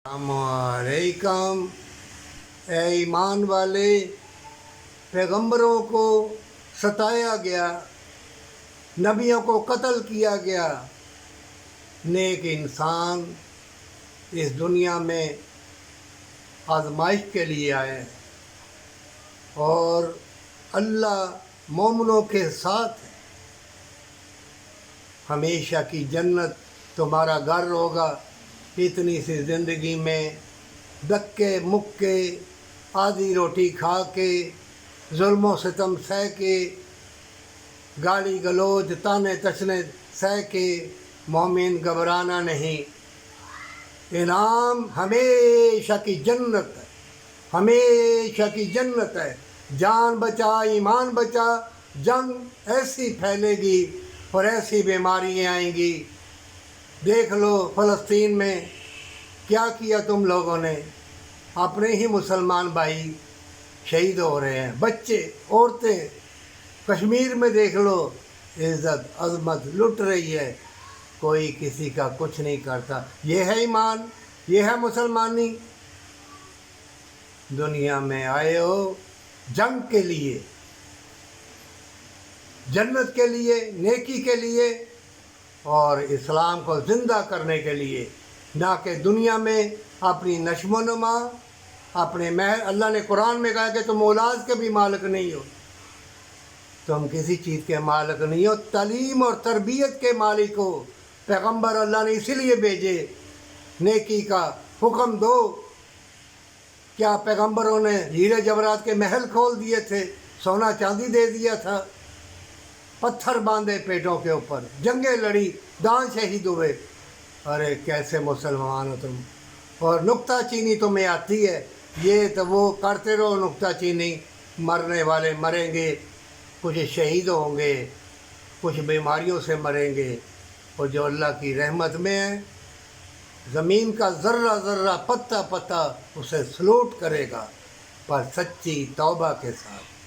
अलैकुम। ए ईमान वाले, पैगंबरों को सताया गया, नबियों को कत्ल किया गया। नेक इंसान इस दुनिया में आजमाइश के लिए आए और अल्लाह मोमिनों के साथ है। हमेशा की जन्नत तुम्हारा घर होगा। इतनी सी ज़िंदगी में धक्के मुक्के, आधी रोटी खा के, जुल्म सितम सह के, गाली गलोच ताने तशने सह के मोमिन घबराना नहीं। इनाम हमेशा की जन्नत है, हमेशा की जन्नत है। जान बचा, ईमान बचा। जंग ऐसी फैलेगी और ऐसी बीमारियाँ आएंगी। देख लो फ़लस्तीन में क्या किया तुम लोगों ने। अपने ही मुसलमान भाई शहीद हो रहे हैं, बच्चे, औरतें। कश्मीर में देख लो, इज़्ज़त अज़मत लुट रही है, कोई किसी का कुछ नहीं करता। ये है ईमान, ये है मुसलमानी। दुनिया में आए हो जंग के लिए, जन्नत के लिए, नेकी के लिए और इस्लाम को ज़िंदा करने के लिए, ना कि दुनिया में अपनी नशो नुमा, अपने महल। अल्लाह ने कुरान में कहा कि तुम औलाद के भी मालिक नहीं हो, तुम किसी चीज़ के मालिक नहीं हो, तालीम और तरबियत के मालिक हो। पैगंबर अल्लाह ने इसीलिए भेजे, नेकी का हुक्म दो। क्या पैगंबरों ने हीरे जवाहरात के महल खोल दिए थे, सोना चांदी दे दिया था? पत्थर बांधे पेटों के ऊपर, जंगें लड़ी, दान शहीद हुए। अरे कैसे मुसलमान हो तुम। और नुक्ता चीनी तुम्हें आती है, ये तो वो करते रहो नुक्ता चीनी। मरने वाले मरेंगे, कुछ शहीद होंगे, कुछ बीमारियों से मरेंगे, और जो अल्लाह की रहमत में है, ज़मीन का ज़र्रा ज़र्रा, पत्ता पत्ता उसे सलूट करेगा, पर सच्ची तौबा के साथ।